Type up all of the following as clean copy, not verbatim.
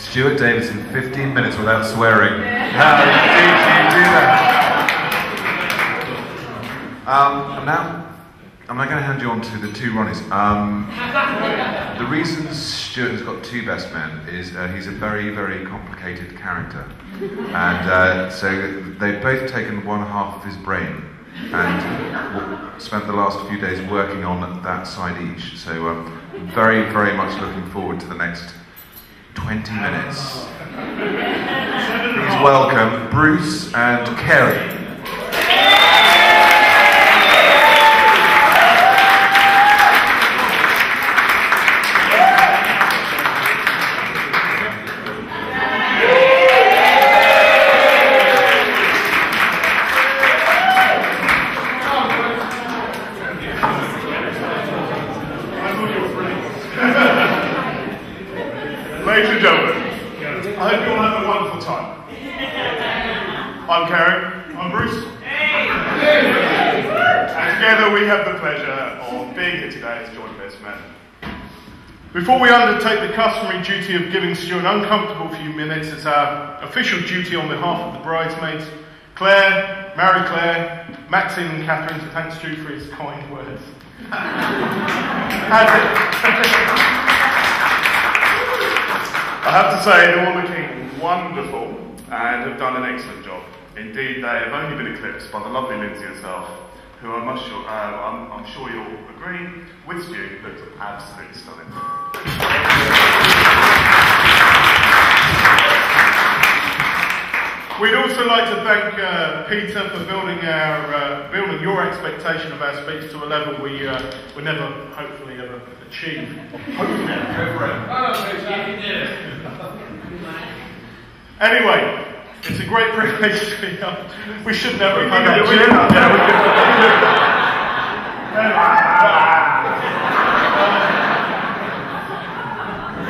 Stuart Davidson, 15 minutes without swearing. How did you do that? Now, I'm going to hand you on to the two Ronnies. The reason Stuart has got two best men is he's a very, very complicated character. And so they've both taken one half of his brain and spent the last few days working on that side each. So very, very much looking forward to the next 20 minutes. Please welcome Bruce and Kerry. Ladies and gentlemen, I hope you all have a wonderful time. I'm Kerry, I'm Bruce, and together we have the pleasure of being here today as joint best men. Before we undertake the customary duty of giving Stu an uncomfortable few minutes, it's our official duty on behalf of the bridesmaids, Claire, Mary Claire, Maxine and Catherine, to thank Stu for his kind words. I have to say, they're all looking wonderful and have done an excellent job. Indeed, they have only been eclipsed by the lovely Lindsay herself, who I'm sure you'll agree with Stu looks absolutely stunning. We'd also like to thank Peter for building your expectation of our speech to a level we never, hopefully, ever achieve. Hopefully, go for it. Anyway, it's a great privilege to be up. We should never have done it.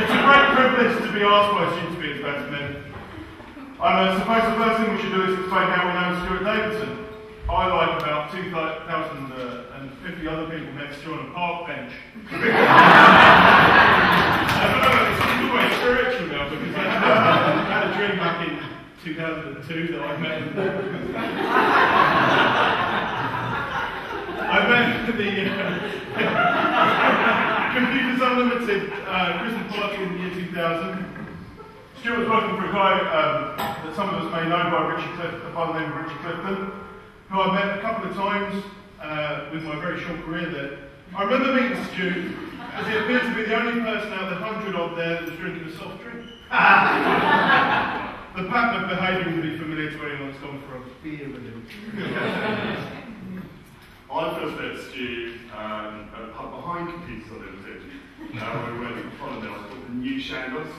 It's a great privilege to be asked by Stu to be his best men. I suppose the first thing we should do is explain how we know Stuart Davidson. I like about 2,050 other people next to on a park bench. I don't know, it's quite spiritual now because I had a dream back in 2002 that I met the Computers Unlimited Christmas party in the year 2000. Stuart was working for a guy that some of us may know by the name of Richie Clifton, who I met a couple of times with my very short career there. I remember meeting Stu, as he appeared to be the only person out of the 100 odd there that was drinking a soft drink. The pattern of behaviour will be familiar to anyone that's gone for a beer with him. I first met Stu at a pub behind Computers Unlimited. We were working for Holland, called the New Shambles.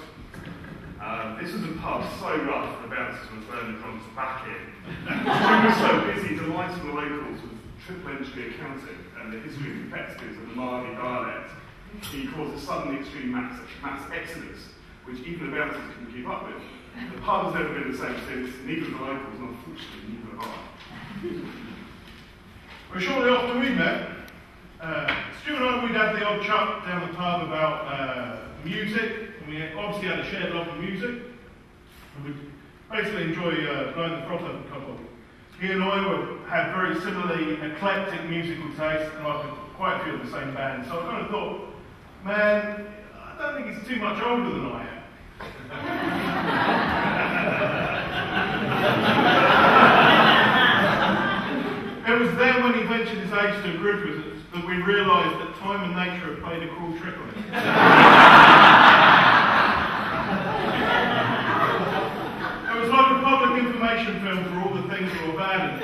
This was a pub so rough the bouncers were throwing the crumbs back in. Stu was so busy delighting the locals with triple entry accounting and the history and complexities of the Māori dialect, he caused a sudden extreme mass exodus, which even the bouncers couldn't keep up with. The pub has never been the same since, neither of the locals, and unfortunately neither have I. Well, shortly after we met, Stu and I, we'd had the odd chat down the pub about music. We obviously had a shared love of music, and we basically enjoy blowing the froth out of a couple. He and I had very similarly eclectic musical tastes, and liked quite a few of the same bands. So I kind of thought, man, I don't think he's too much older than I am. It was then when he mentioned his age to a group of us that we realised that time and nature had played a cruel trick on him. Information film for all the things that were bad in it.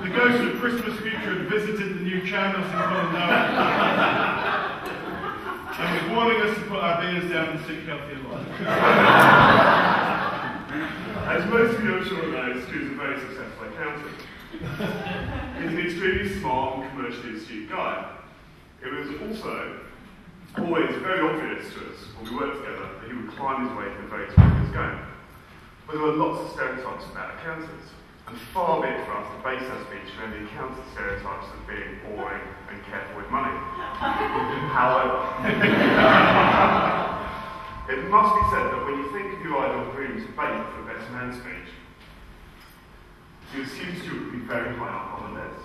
The ghost of Christmas future had visited the new channels in Colindale and was warning us to put our beers down and seek healthier life. As most of you I'm sure know, Stu's a very successful accountant. He's an extremely smart and commercially astute guy. It was also always very obvious to us when we worked together that he would climb his way to the very top of his game. But there were lots of stereotypes about accountants, and far be it for us to base our speech around the accountant stereotypes of being boring and careful with money. However, It must be said that when you think of your idol Groom's bait for the best man speech, you assume Stuart would be very high up on the list.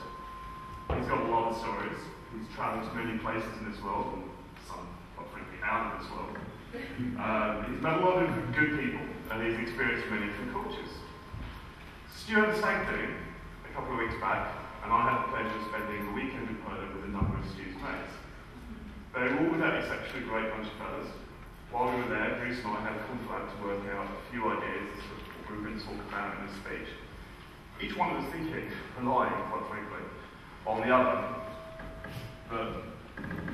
He's got a lot of stories. He's travelled to many places in this world, and some, quite frankly, out of this world. He's met a lot of good people, and he's experienced many different cultures. Stuart was stag doing a couple of weeks back, and I had the pleasure of spending the weekend in Poland with a number of Stu's mates. They were all that exceptionally great bunch of fellas. While we were there, Bruce and I had a confab to work out a few ideas as to what we were going to talk about in this speech. Each one of us thinking, relying, quite frankly, on the other, that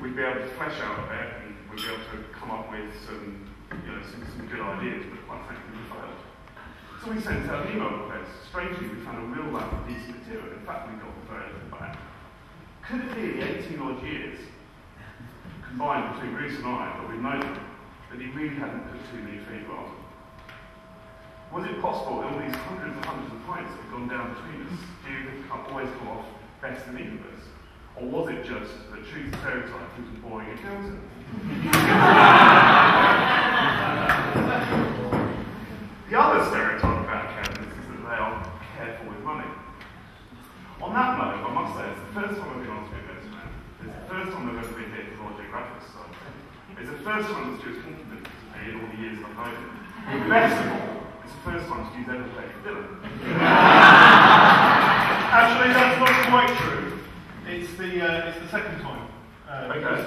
we'd be able to flesh out a bit and we'd be able to come up with some good ideas, but quite frankly, we failed. So we sent out an email request. Strangely, we found a real lack of decent material. In fact, we got very little back. Could it be the 18 odd years combined between Bruce and I that we've known him, that he really hadn't put too many feet on? Was it possible that all these hundreds and hundreds of pints that have gone down between us do always come off best in either of us? Or was it just that True's stereotype was a boring accountant? The other stereotype about accountants is that they are careful with money. On that note, I must say, it's the first time I've been on to be a best man. It's the first time I've ever been here for Roger Graphic Society. It's the first time that Stuart's complimented me in all the years I've known him. But best of all, it's the first time Stu's ever played a villain. Actually, that's not quite true. It's the second time. Okay.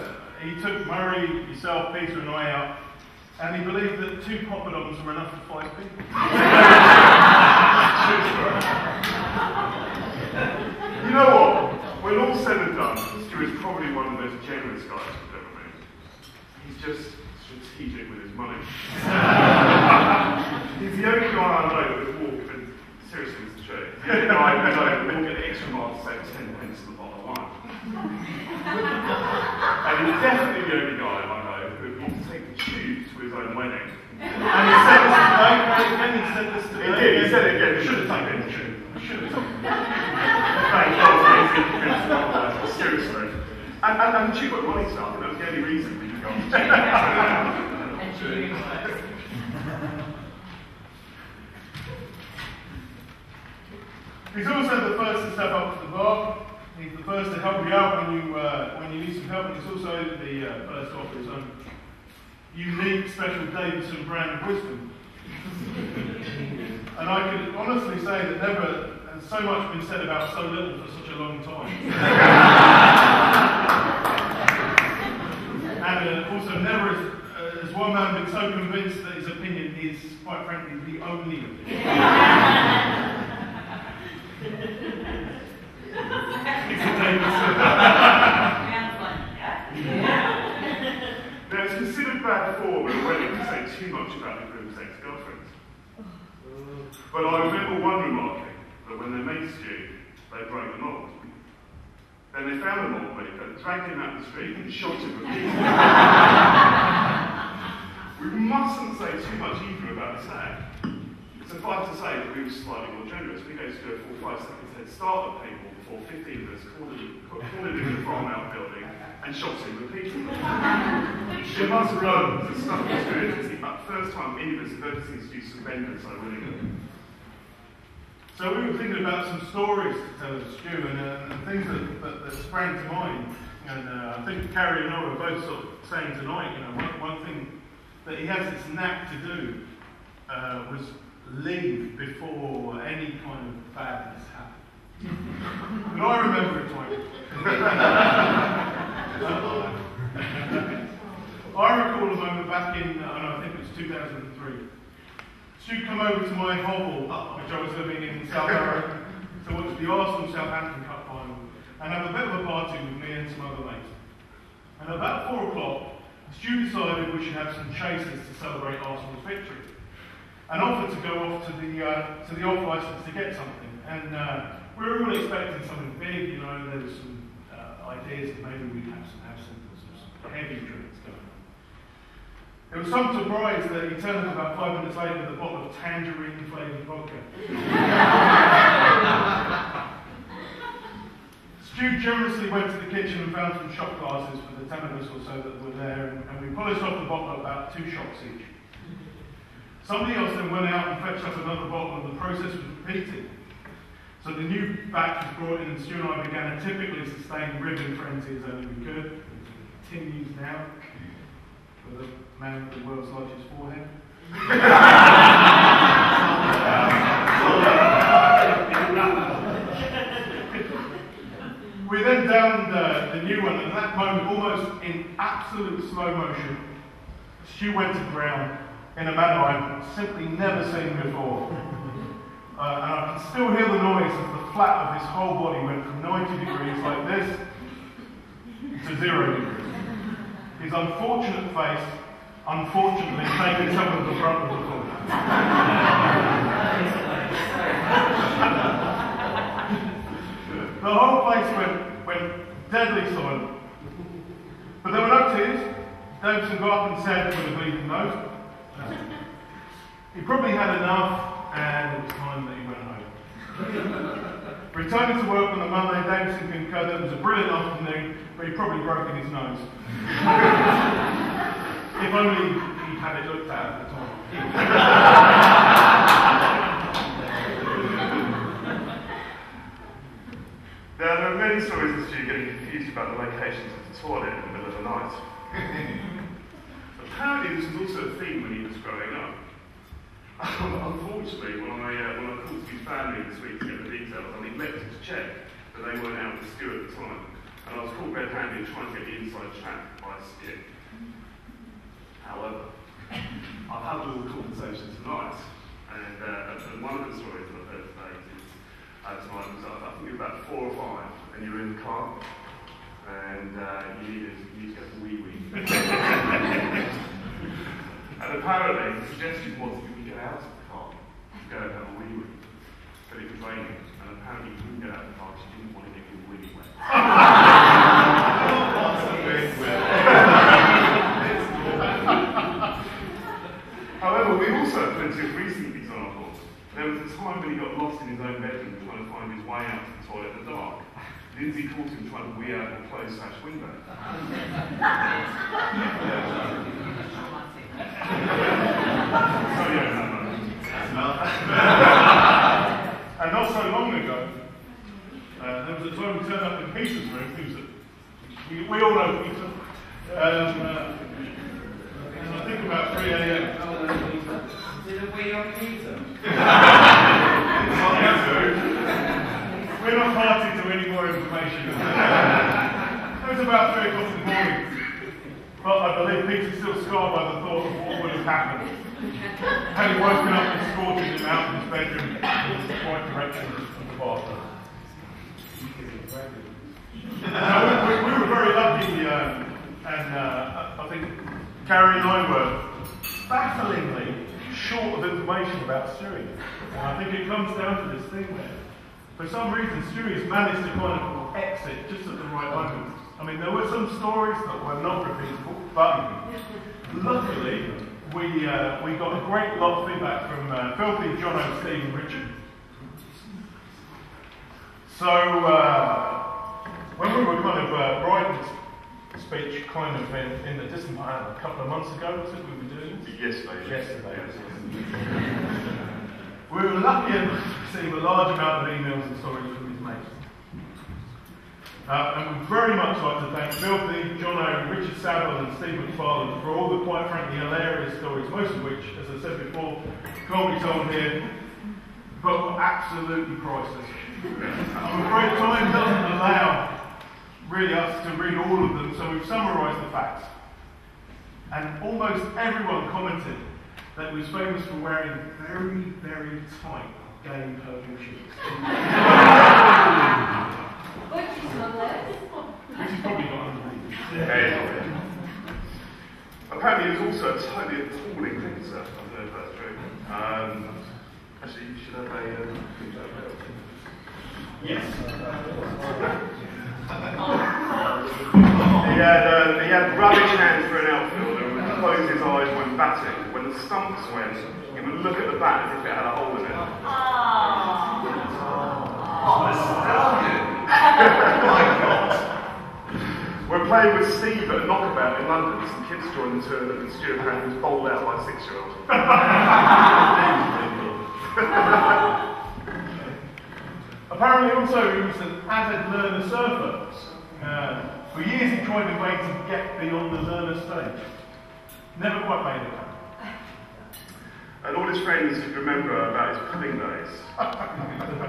He took Murray, yourself, Peter and I out, and he believed that 2 poppadoms were enough for 5 people. You know what? When all said and done, Stuart's probably one of the most generous guys we've ever met. He's just strategic with his money. He's the only guy I know that would walk, and seriously, this is true. He's the only guy I know that would walk an extra mile to save 10 pence on the bottle of wine. And he's definitely the only guy I know who would want to take the tube to his own wedding. And he said this today, again, he said this today. He did, he said it again. We should have taken the tube. We should have taken the tube. Seriously. And the tube got money stuff, and that was the only reason we could go on the tube. He's also the first to step up to the bar. He's the first to help you out when you need some help. And he's also the first to offer his own unique, special Davidson brand of wisdom. And I could honestly say that never has so much been said about so little for such a long time. And also never has one man been so convinced that his opinion is, quite frankly, the only opinion. Now, it's considered bad form at a wedding to say too much about the groom's ex-girlfriends. But I remember one remarking that when they made Stu, they broke the mold. Then they found the mold maker, dragged him out the street and shot him repeatedly. We mustn't say too much either about the stag. Suffice to say that we were slightly more generous. We gave Stu a full 5 seconds head start at people before 15 of us cornered him in the farm outbuilding and shot him repeatedly. She must run to stuff experience. It's the first time any of us have ever seen Stu surrender so willingly. So we were thinking about some stories to tell of Stu and things that sprang to mind. And I think Carrie and I were both sort of saying tonight, one thing that he has this knack to do was leave before any kind of badness happened. And I remember a time. I recall a moment back in, I think it was 2003. Stu come over to my hovel, which I was living in South Africa, to watch the Arsenal-Southampton Cup final, and have a bit of a party with me and some other mates. And about 4 o'clock, Stu decided we should have some chasers to celebrate Arsenal's victory, and offered to go off to the off-licence to get something. And we were all expecting something big, there was some ideas that maybe we'd have some absinthe or some heavy drinks going on. It was some surprise that he turned up about 5 minutes later with a bottle of tangerine-flavoured vodka. Stu generously went to the kitchen and found some shot glasses for the 10 of us or so that were there, and we polished off the bottle at about 2 shots each. Somebody else then went out and fetched up another bottle, and the process was repeated. So the new batch was brought in, and Stu and I began a typically sustained ribbon frenzy as only we could. It continues now with a man with the world's largest forehead. We then downed the new one, and at that moment, almost in absolute slow motion, Stu went to ground in a manner I've simply never seen before. And I can still hear the noise as the flat of his whole body went from 90 degrees like this to 0 degrees. His unfortunate face, unfortunately, taking some of the brunt of the fall. The whole place went deadly silent. But there were no tears. Davison got up and said with a bleeding nose, he probably had enough, and it was time that he went home. Returning to work on the Monday, Davison concurred that it was a brilliant afternoon, but he'd probably broken his nose. If only he'd had it looked at the time. There are many stories of Stu getting confused about the locations of the toilet in the middle of the night. Apparently this was also a theme when he was growing up. Unfortunately, when I called Stu's family this week to get the details, I neglected to check that they weren't out with Stu at the time, and I was caught red-handed trying to get the inside track by Stu. However, I've had a little conversation tonight, and one of the stories that I've heard today is tonight was I think you're about 4 or 5, and you're in the car, and you need to get a wee-wee. And apparently, the suggestion was that you would get out of the car and go and have a wee-wee. But it was raining, and apparently you couldn't get out of the car because you didn't want to get your wee wet. However, we also have plenty of recent examples. There was a time when he got lost in his own bedroom trying to find his way out to the toilet in the dark. Lindsay caught him trying to wee out of a closed-sash window. And not so long ago, there was a time we turned up in Peter's room. We all know Peter. And I think about 3 a.m. Did we on Peter? We're not party to any more information. It was about 3 o'clock in the morning. But I believe Peter's still scarred by the thought of what would have happened. Had he woken up and escorted him out of his bedroom in the right direction of the bathroom. We were very lucky, and I think Gary and I were bafflingly short of information about Stewie. And I think it comes down to this thing where, for some reason, Stewie's managed to kind of exit just at the right moment. I mean, there were some stories that were not repeatable, but luckily we got a great lot of feedback from Filthy, Jono, Steve and Richard. So when we were kind of writing this speech kind of in the distant past, a couple of months ago, was it we were doing this? Yesterday. We were lucky enough to receive a large amount of emails and stories from his mates. And we'd very much like to thank Filthy, Jono, Richard Saville and Steve McFarlane for all the quite frankly hilarious stories, most of which, as I said before, can't be told here, but were absolutely priceless. I'm afraid time doesn't allow really us to read all of them, so we've summarised the facts. And almost everyone commented that he was famous for wearing very, very tight gay purple shoes. Which is probably not underneath. Apparently he was also a totally appalling dancer. I don't know if that's true. Actually, you should have a... Yes. He had rubbish hands for an outfielder and would close his eyes when batting. When the stumps went, he would look at the bat as if it had a hole in it. We're playing with Steve at a knockabout in London. Some kids joined the tour and Stuart Hand was bowled out by a 6-year-old. Apparently also he was an avid learner surfer. For years he tried a way to get beyond the learner stage. Never quite made it. And all his friends could remember about his pudding days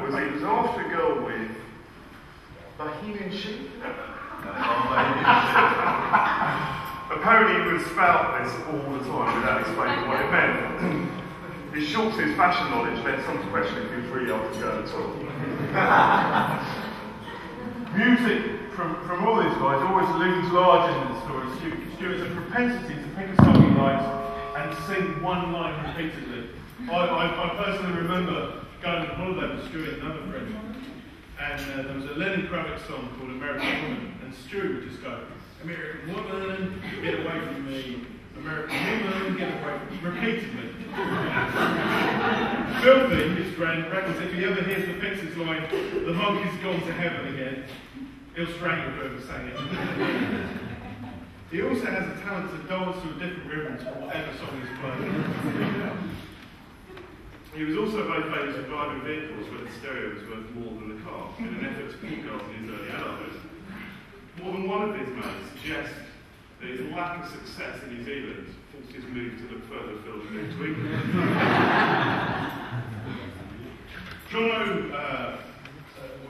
was he was after a girl with Bohemian sheep. Apparently he would spout this all the time without explaining what it meant. His shorts, his fashion knowledge led some to question if he was really after a girl at all. Music from all these guys always looms large in the story. Stuart's a propensity to pick a song he likes and sing one line repeatedly. I personally remember going on holiday with Stuart and another friend, and there was a Lenny Kravitz song called American Woman, and Stuart would just go, American woman, get away from me. American woman, get away from me. Repeatedly. Filthy, his friend, reckons if he ever hears the Pixies line, the monkey's gone to heaven again, he'll strangle whoever sang it. He also has a talent to dance to a different rhythm to whatever song he's playing. He was also very famous for driving vehicles where the stereo was worth more than the car, in an effort to pull girls in his early adulthood. More than one of his mates suggests that his lack of success in New Zealand forced his move to look further afield and move to England. Jono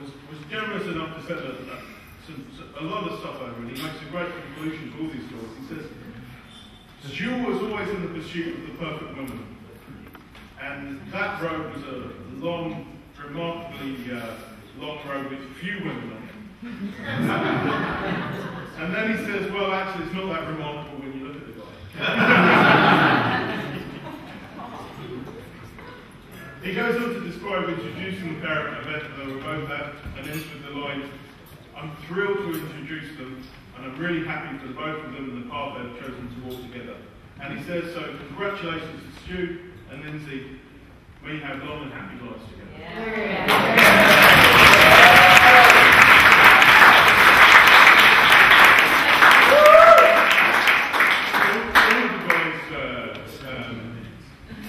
was generous enough to send a lot of stuff over, and he makes a great conclusion to all these stories. He says, Jules was always in the pursuit of the perfect woman. And that road was a long, remarkably long road with few women on it. And then he says, well, actually, it's not that remarkable when you look at the guy. He goes on to describe introducing the pair at an event that they were both at, and ends with the line, I'm thrilled to introduce them, and I'm really happy for both of them and the path they've chosen to walk together. And he says, so congratulations to Stu and Lindsay, we have long and happy lives together.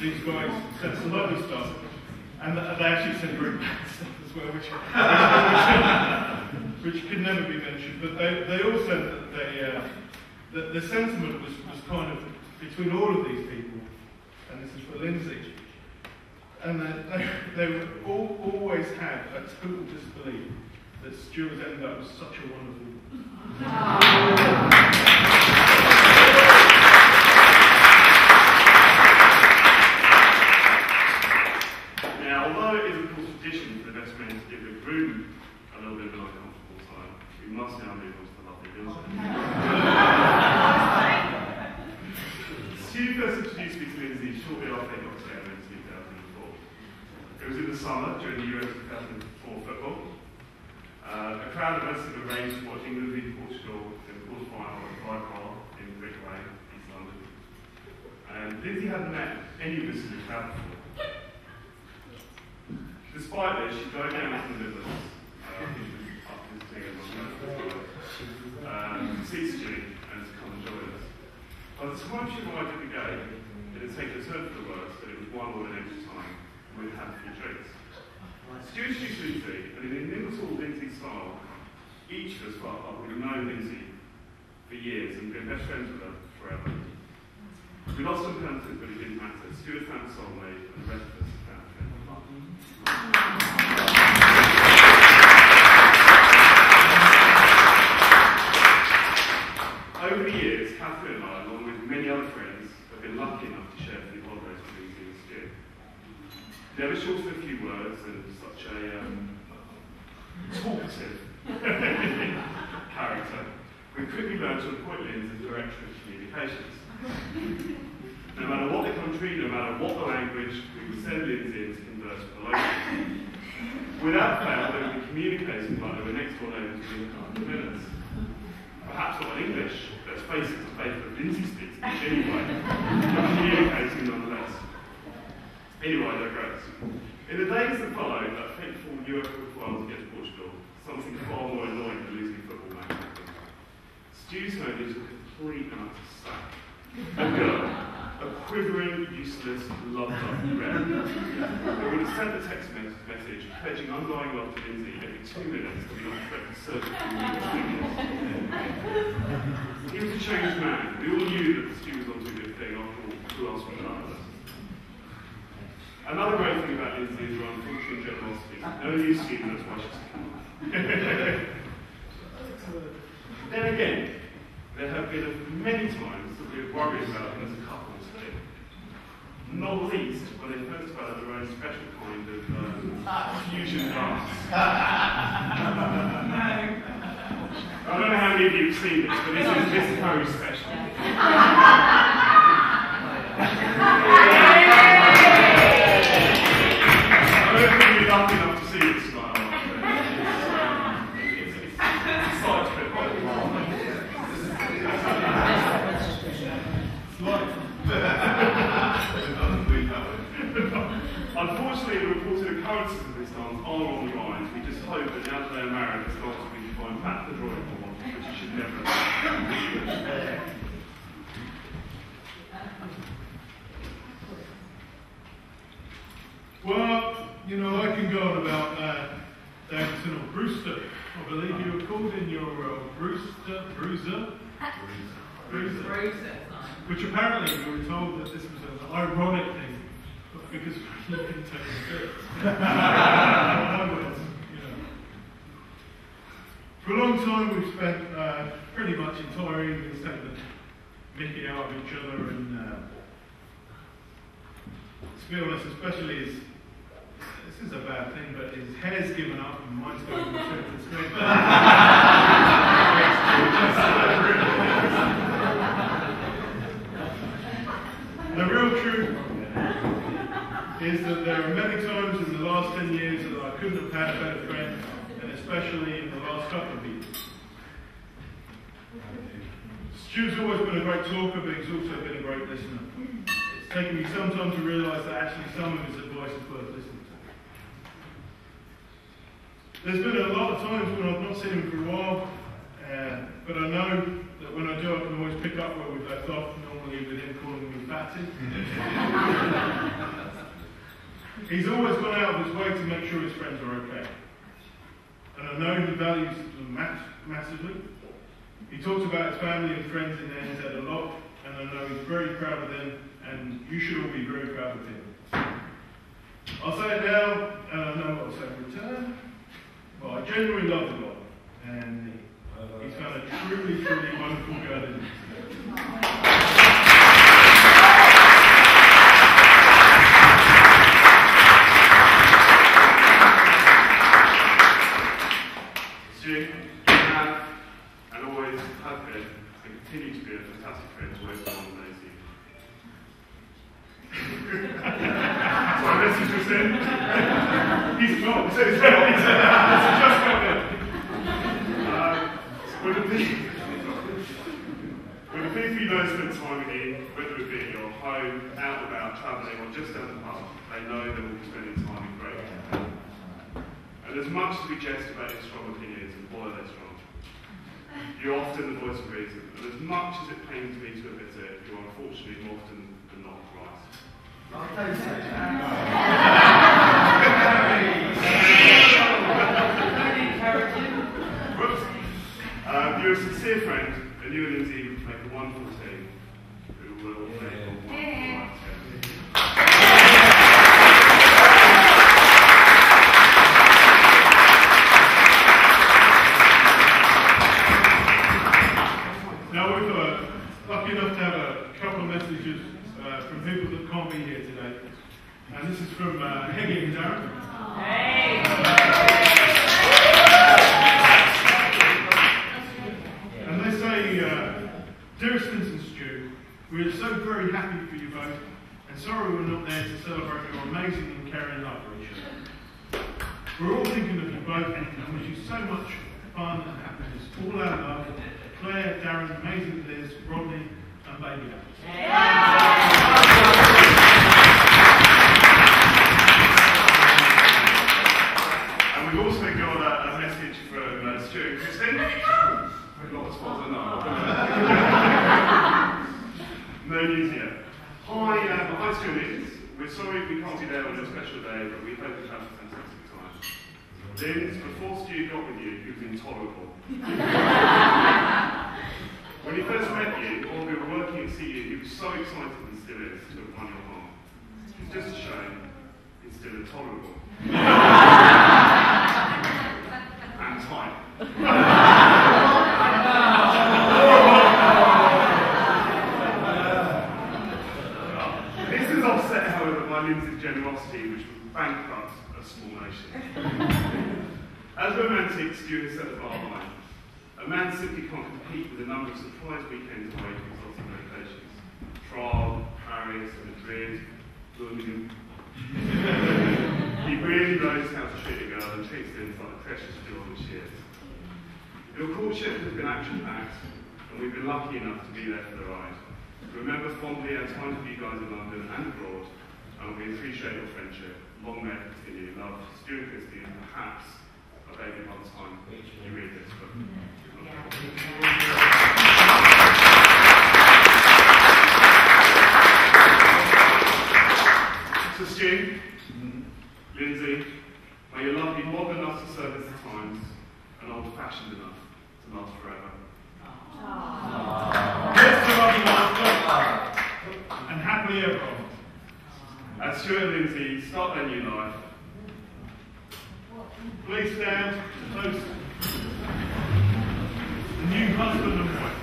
These guys said some lovely stuff, and they actually said very bad stuff as well, which could never be mentioned. But they all said that the sentiment was kind of between all of these people, and this is for Lindsay, and they were always had a total disbelief that Stuart's ended up was such a wonderful. Now, although it is of course tradition for the best men to give the groom a little bit of an uncomfortable time, we must now move on to the lovely Lindsay. Stu first introduced me to Lindsay shortly after they got together in 2004. It was in the summer during the Euro 2004 football. A crowd of us had arranged to watch England v Portugal in the quarter-final at Brighton in Brickway, East London. And Lindsay hadn't met any of us in the crowd before. Despite this, she drove down to the Midlands, up visiting to see Stu and to come and join us. By the time she arrived at the gate, it had taken a turn for the worse, but it was one order extra time, and we'd had a few drinks. Stu introduced Lindsay, and in inimitable Lindsay style, each of us felt like we'd known Lindsay for years and been best friends with her forever. We lost some penalties, but it didn't matter. Stuart found a soulmate, and the rest of us found a friend. Over the years, Catherine and I, along with many other friends, have been lucky enough to share a few holidays with Lindsay and Stu. Never short of a few words and such a talkative character, we quickly learned to appoint Lindsay as director of communications. No matter what the country, no matter what the language, we would send Lindsay in to converse with the locals. Without fail, they would be communicating like they were next door neighbours within a couple of minutes. Perhaps not in English, let's face it, the faith that Lindsay speaks English anyway, but communicating nonetheless. Anyway, I digress. In the days that followed that fateful Euro quarter-final against Portugal, something far more annoying than losing football match happened. complete and utter sack. A girl, a quivering, useless, love-duck wreck. They would have sent a text message pledging undying love to Lindsay every 2 minutes to be on threat to search for He was a changed man. We all knew that the stew was onto a good thing. After all, who else would know us? Another great thing about Lindsay is her unfaltering generosity. No new scheme, that's why she's come. Then again, there have been many times that we've worried about them as a couple today. Not least when they first developed their own special kind of fusion dance. I don't know how many of you have seen this, but this is very special. I don't think you're lucky enough to see this tonight. It's a side trip. Unfortunately, the reported occurrences of this dance are on the rise. We just hope that now that they're married, this dance will be going back to the drawing board, which you should never have. Well, you know, I can go on about Davidson or Brewster. I believe you were called in your Bruiser. Which apparently we were told that this was an ironic thing, because we didn't take it. For a long time we've spent pretty much entire evenings taking the mickey out of each other, and to be honest, especially as this is a bad thing, but his hair's given up and mine's going to the straight. The real truth is that there are many times in the last 10 years that I couldn't have had a better friend, and especially in the last couple of years. Stu's always been a great talker, but he's also been a great listener. It's taken me some time to realise that actually some of his advice is worth listening to. There's been a lot of times when I've not seen him for a while, but I know that when I do, I can always pick up where we've left off, normally with him calling me fatty. He's always gone out of his way to make sure his friends are okay. And I know he values them massively. He talks about his family and friends in NZ a lot, and I know he's very proud of them, and you should all be very proud of him. I'll say it now, and I know what I'll say in return, but I genuinely love the guy, and he's found a truly, truly wonderful girl in him. Stu, you have, and always have been, and continue to be a fantastic friend to everyone on Daisy. So my message was in. He's not, so it's just got there. When the people you know spend time in, whether it be at your home, out and about, travelling, or just down the pub, they know they will be spending time in great company. And as much as we jest about your strong opinions and why they're strong, you're often the voice of reason. And as much as it pains me to admit it, you are unfortunately more often than not right. You're a sincere friend, and you and Lindsay make a wonderful team who will make a wonderful life together. Now we're lucky enough to have a couple of messages from people that can't be here today. And this is from Heggy and Darren. Dear Stins and Stu, we are so very happy for you both, and sorry we're not there to celebrate your amazing and caring love for each other. We're all thinking of you both and wish you so much fun and happiness. All our love, Claire, Darren, amazing Liz, Rodney, and baby Alex. And we've also got a message from Stu and Christine. We've got the sponsor now. no news yet. Hi students. We're sorry we can't be there on your special day, but we hope you have a fantastic time. Linz, before Stu got with you, he was intolerable. When he first met you, while we were working at CU, he was so excited and still is to have won your heart. It's just a shame he's still intolerable. And tight. This is offset, however, by Lindsay's generosity, which would bankrupt a small nation. As romantic, Stu has set the bar high. A man simply can't compete with the number of surprise weekends away from exotic locations. Prague, Paris, Madrid, Birmingham. He really knows how to treat a girl and treats things like the precious jewel that she is. Your courtship has been action-packed, and we've been lucky enough to be there for the ride. Remember fondly our time with you guys in London and abroad, and we appreciate your friendship. Long may it continue. Love, Stu and Christy, and perhaps a baby by the time you read this book. So Stu, Lindsay, may your love be modern enough to service the times and old-fashioned enough to last forever. Yes, to love you last forever. And happily ever after. As Stu and Lindsay start their new life, Please stand to toast the new husband and wife.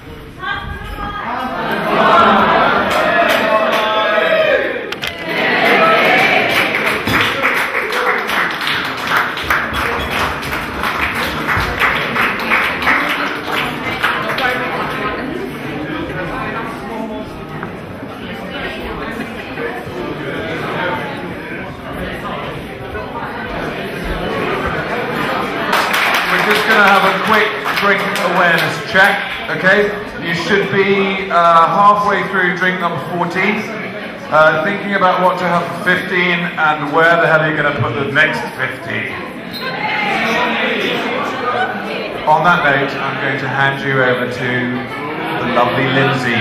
Have a quick drink awareness check, okay? You should be halfway through drink number 14, thinking about what to have for 15 and where the hell are you going to put the next 15. On that note, I'm going to hand you over to the lovely Lindsay.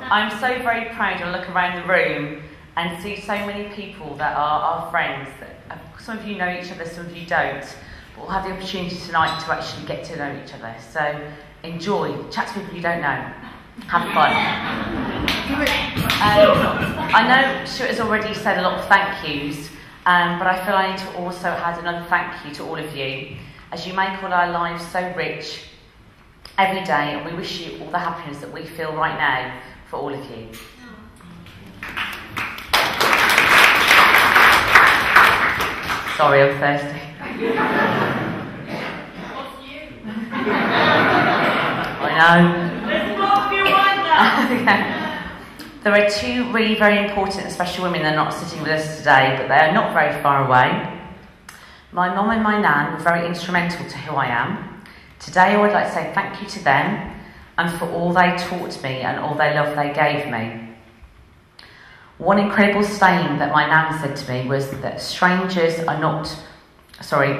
I'm so very proud to look around the room and see so many people that are our friends. Some of you know each other, some of you don't, but we'll have the opportunity tonight to actually get to know each other. So enjoy, chat to people you don't know, have fun. I know Stuart has already said a lot of thank yous, but I feel I need to also add another thank you to all of you, as you make all our lives so rich every day, and we wish you all the happiness that we feel right now for all of you. Sorry, I'm thirsty. I know. Let's mark you right now. There are two really very important and special women that are not sitting with us today, but they are not very far away. My mum and my nan were very instrumental to who I am. Today I would like to say thank you to them and for all they taught me and all their love they gave me. One incredible saying that my nan said to me was that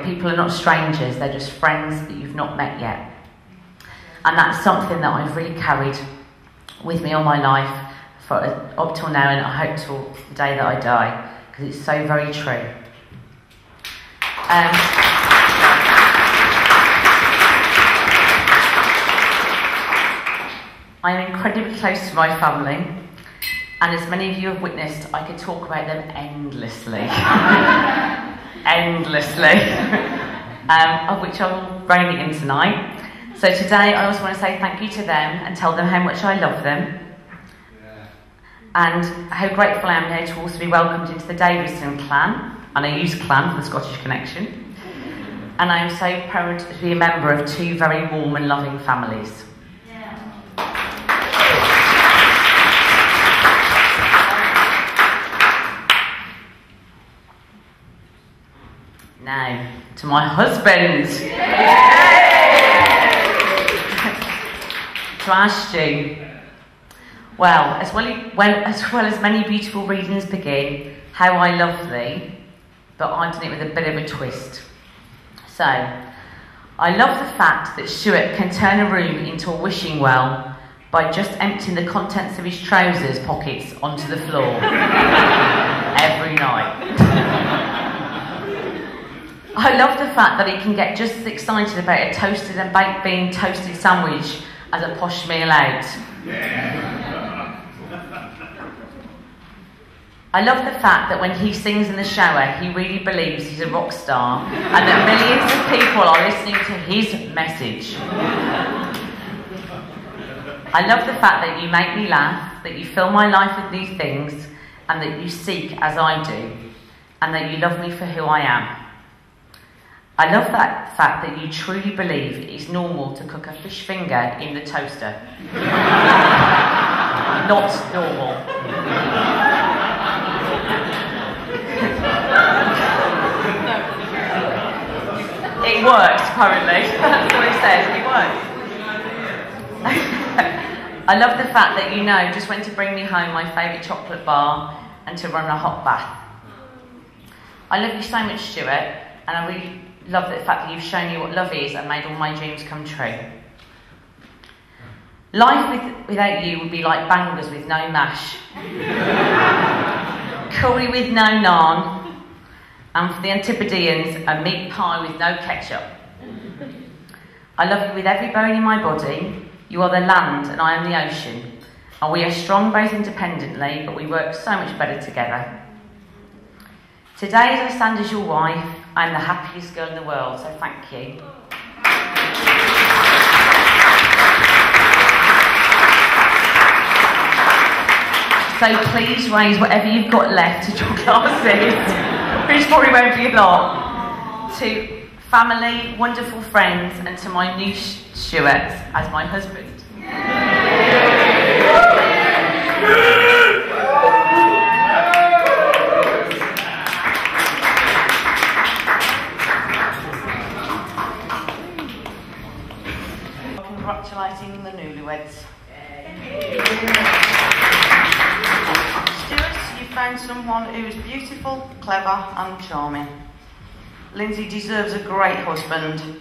people are not strangers, they're just friends that you've not met yet. And that's something that I've really carried with me all my life, up till now, and I hope till the day that I die, because it's so very true. I'm incredibly close to my family, and as many of you have witnessed, I could talk about them endlessly. Of which I'll rein it in tonight. So today I also want to say thank you to them and tell them how much I love them. And how grateful I am now to also be welcomed into the Davison clan, and I use clan for the Scottish connection. And I am so proud to be a member of two very warm and loving families. Now, to my husband. To our Stu. Well, as well as many beautiful readings begin, how I love thee, but I've done it with a bit of a twist. So, I love the fact that Stuart can turn a room into a wishing well by just emptying the contents of his trousers pockets onto the floor every night. I love the fact that he can get just as excited about a toasted and baked bean toasted sandwich as a posh meal out. I love the fact that when he sings in the shower, he really believes he's a rock star and that millions of people are listening to his message. I love the fact that you make me laugh, that you fill my life with new things, and that you seek as I do, and that you love me for who I am. I love that fact that you truly believe it's normal to cook a fish finger in the toaster. Not normal. It works, apparently. That's what he says, it works. I love the fact that you know just when to bring me home my favourite chocolate bar and to run a hot bath. I love you so much, Stuart, and I really love the fact that you've shown me what love is and made all my dreams come true. Life without you would be like bangers with no mash, curry with no naan, and for the Antipodeans, a meat pie with no ketchup. I love you with every bone in my body. You are the land and I am the ocean, and we are strong both independently, but we work so much better together. Today, as I stand as your wife, I'm the happiest girl in the world, so thank you. So please raise whatever you've got left to your glasses, which probably won't be a lot, to family, wonderful friends, and to my new Stuart as my husband. Congratulating the newlyweds. Stuart, you found someone who is beautiful, clever and charming. Lindsay deserves a great husband,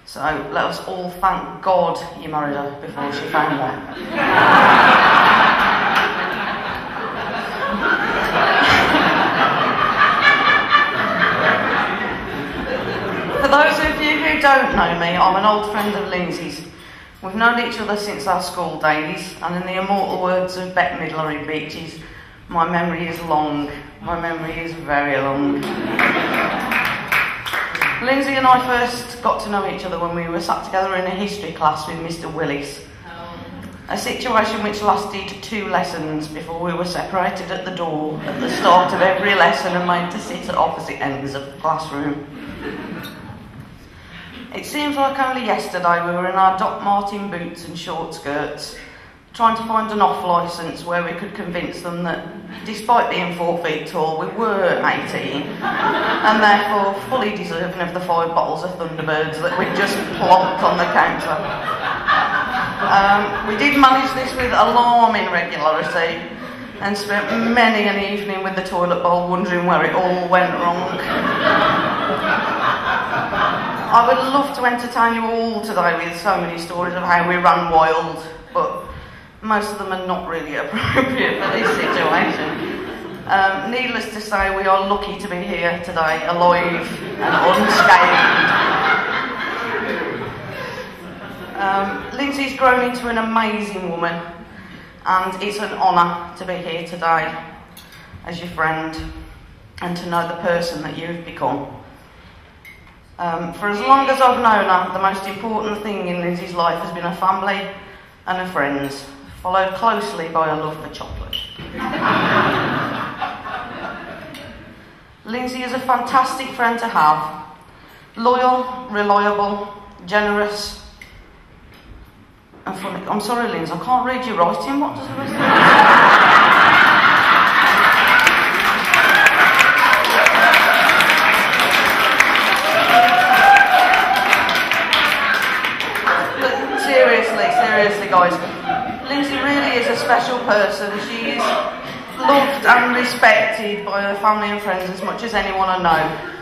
so let us all thank God you married her before she found her. For those of you who don't know me, I'm an old friend of Lindsay's. We've known each other since our school days, and in the immortal words of Bette Midler in Beaches, my memory is long. My memory is very long. Lindsay and I first got to know each other when we were sat together in a history class with Mr. Willis. A situation which lasted 2 lessons before we were separated at the door at the start of every lesson and made to sit at opposite ends of the classroom. It seems like only yesterday we were in our Doc Martin boots and short skirts, trying to find an off-licence where we could convince them that, despite being 4 feet tall, we were 18, and therefore fully deserving of the 5 bottles of Thunderbirds that we'd just plonked on the counter. We did manage this with alarming regularity, and spent many an evening with the toilet bowl wondering where it all went wrong. I would love to entertain you all today with so many stories of how we ran wild, but most of them are not really appropriate for this situation. Needless to say, we are lucky to be here today, alive and unscathed. Lindsay's grown into an amazing woman, and it's an honour to be here today as your friend and to know the person that you've become. For as long as I've known her, the most important thing in Lindsay's life has been her family and her friends, followed closely by her love for chocolate. Lindsay is a fantastic friend to have. Loyal, reliable, generous, and funny. I'm sorry, Lindsay, I can't read your writing. What does the rest of it? person. She is loved and respected by her family and friends as much as anyone I know.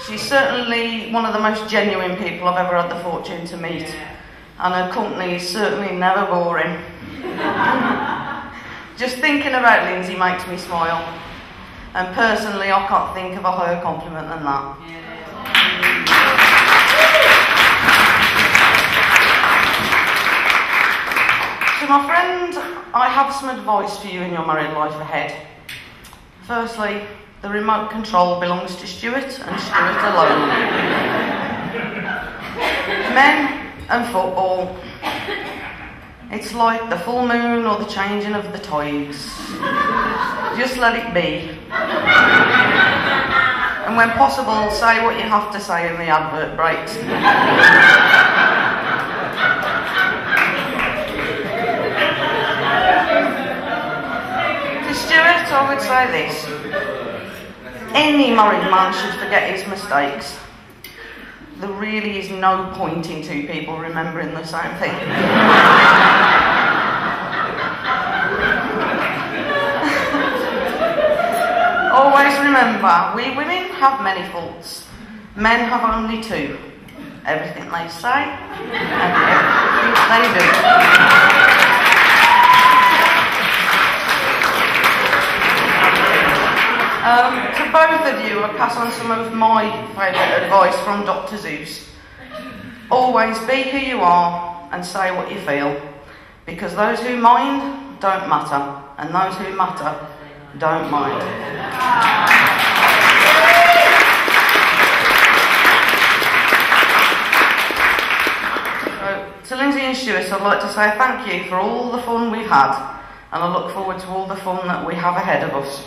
She's certainly one of the most genuine people I've ever had the fortune to meet, and her company is certainly never boring. Just thinking about Lindsay makes me smile, and personally I can't think of a higher compliment than that. To my friend, I have some advice for you in your married life ahead. Firstly, the remote control belongs to Stuart and Stuart alone. Men and football, it's like the full moon or the changing of the tides. Just let it be. And when possible, say what you have to say in the advert breaks. To Stuart, I would say this. Any married man should forget his mistakes. There really is no point in two people remembering the same thing. Always remember, we women have many faults. Men have only two. Everything they say and everything they do. To both of you, I pass on some of my favourite advice from Dr. Zeus. Always be who you are and say what you feel, because those who mind don't matter, and those who matter don't mind. So, to Lindsay and Stuart, I'd like to say thank you for all the fun we've had, and I look forward to all the fun that we have ahead of us.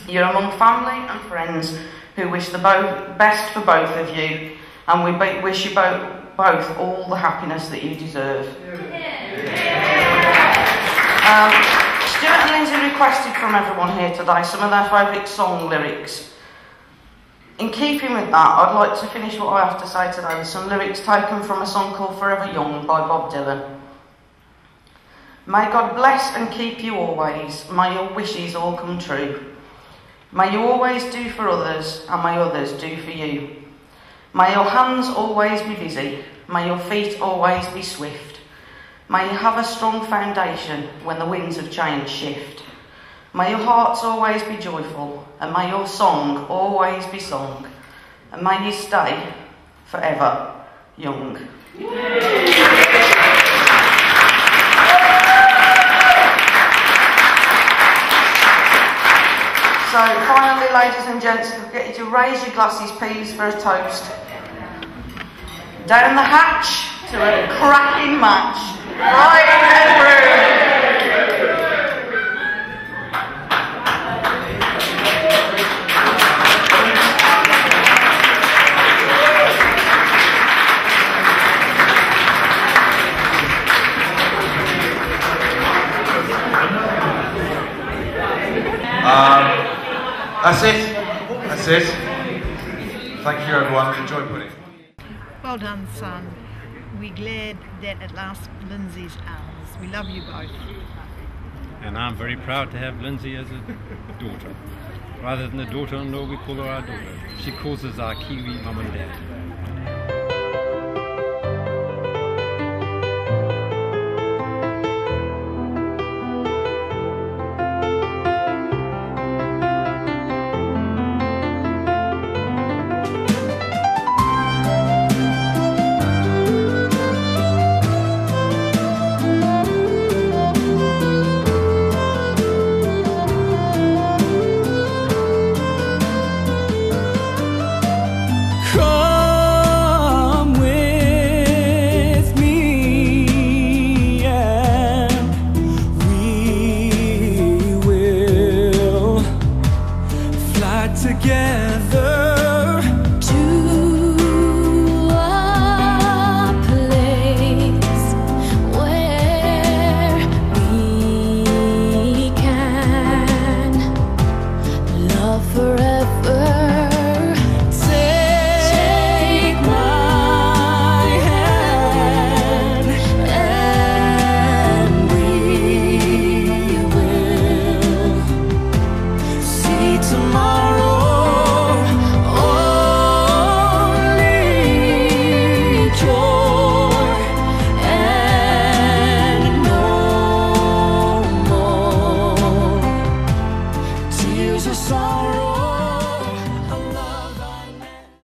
You're among family and friends who wish the best for both of you, and we wish you both all the happiness that you deserve. Stuart and Lindsay requested from everyone here today some of their favourite song lyrics. In keeping with that, I'd like to finish what I have to say today with some lyrics taken from a song called Forever Young by Bob Dylan. May God bless and keep you always, may your wishes all come true. May you always do for others, and may others do for you. May your hands always be busy, may your feet always be swift. May you have a strong foundation when the winds of change shift. May your hearts always be joyful, and may your song always be sung. And may you stay forever young. So finally, ladies and gents, I'll get you to raise your glasses, please, for a toast. Down the hatch to a cracking match. Right and That's it. That's it. Thank you, everyone. Enjoy pudding. Well done, son. We're glad that at last Lindsay's ours. We love you both. And I'm very proud to have Lindsay as a daughter. Rather than a daughter-in-law, we call her our daughter. She calls us our Kiwi mum and dad. Forever